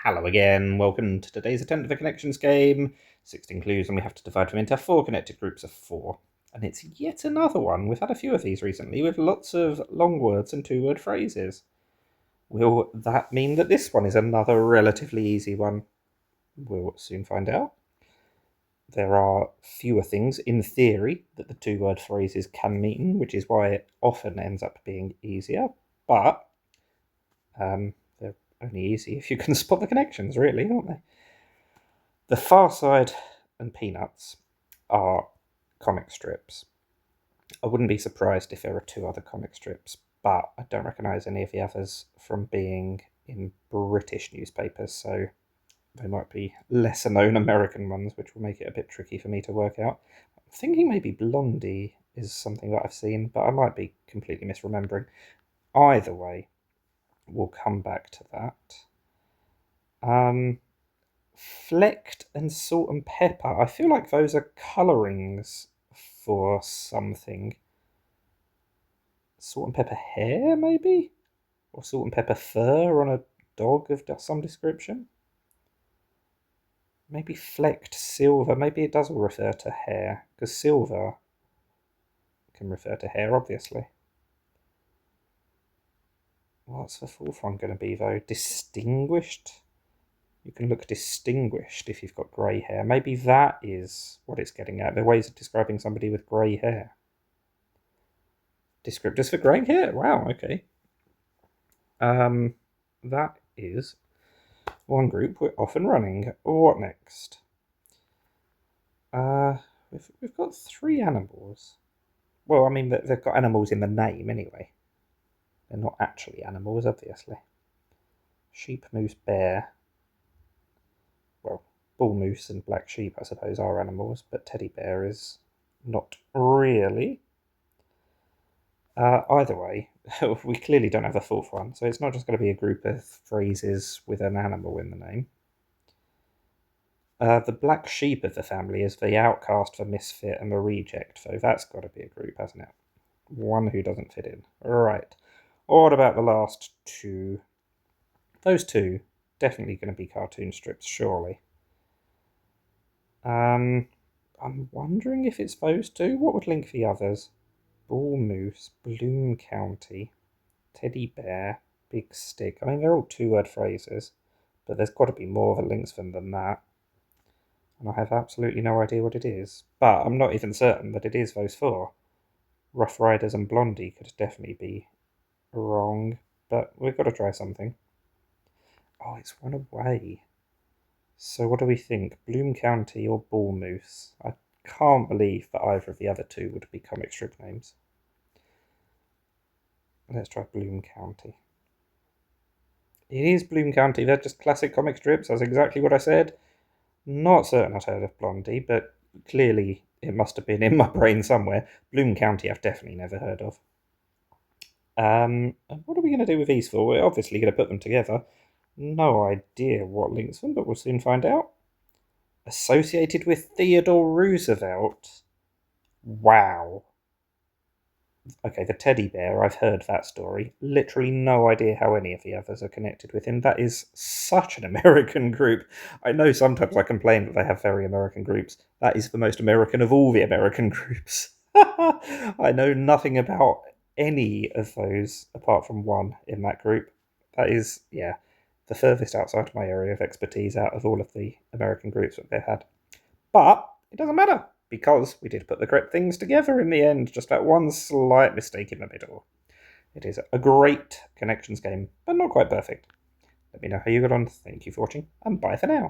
Hello again, welcome to today's attempt of a connections game. 16 clues and we have to divide them into 4 connected groups of 4. And it's yet another one. We've had a few of these recently with lots of long words and 2-word phrases. Will that mean that this one is another relatively easy one? We'll soon find out. There are fewer things, in theory, that the 2-word phrases can mean, which is why it often ends up being easier. But they're only easy if you can spot the connections, really, aren't they? The Far Side and Peanuts are comic strips. I wouldn't be surprised if there are 2 other comic strips, but I don't recognise any of the others from being in British newspapers, so they might be lesser known American ones, which will make it a bit tricky for me to work out. I'm thinking maybe Blondie is something that I've seen, but I might be completely misremembering. Either way, we'll come back to that. Flecked and Salt and Pepper. I feel like those are colourings for something. Salt and pepper hair, maybe? Or salt and pepper fur on a dog of some description? Maybe flecked silver. Maybe it does all refer to hair, because silver can refer to hair, obviously. What's the 4th one going to be, though? Distinguished? You can look distinguished if you've got grey hair. Maybe that is what it's getting at. There are ways of describing somebody with grey hair. Descriptors for grey hair? Wow, okay. That is one group we're off and running. What next? We've got 3 animals. Well, I mean, they've got animals in the name anyway. They're not actually animals, obviously. Sheep, moose, bear. Well, bull moose and black sheep, I suppose, are animals, but teddy bear is not really. Either way, we clearly don't have a 4th one, so it's not just going to be a group of phrases with an animal in the name. The black sheep of the family is the outcast, the misfit, and the reject, though that's got to be a group, hasn't it? One who doesn't fit in. Right. What about the last 2? Those 2, definitely going to be cartoon strips, surely. I'm wondering if it's those 2. What would link the others? Bull Moose, Bloom County, Teddy Bear, Big Stick. I mean, they're all 2-word phrases, but there's got to be more that links them than that. And I have absolutely no idea what it is. But I'm not even certain that it is those 4. Rough Riders and Blondie could definitely be wrong, but we've got to try something. Oh, it's one away. So what do we think? Bloom County or Bull Moose? I can't believe that either of the other 2 would be comic strip names. Let's try Bloom County. It is Bloom County. They're just classic comic strips. That's exactly what I said. Not certain I'd heard of Blondie, but clearly it must have been in my brain somewhere. Bloom County I've definitely never heard of. And what are we going to do with these 4? We're obviously going to put them together. No idea what links them, but we'll soon find out. Associated with Theodore Roosevelt. Wow. Okay, the teddy bear, I've heard that story. Literally no idea how any of the others are connected with him. That is such an American group. I know sometimes I complain that they have very American groups. That is the most American of all the American groups. I know nothing about any of those apart from one in that group. That is, yeah, the furthest outside of my area of expertise out of all of the American groups that they've had. But it doesn't matter, because we did put the correct things together in the end, just that one slight mistake in the middle. It is a great connections game, but not quite perfect. Let me know how you got on. Thank you for watching, and bye for now.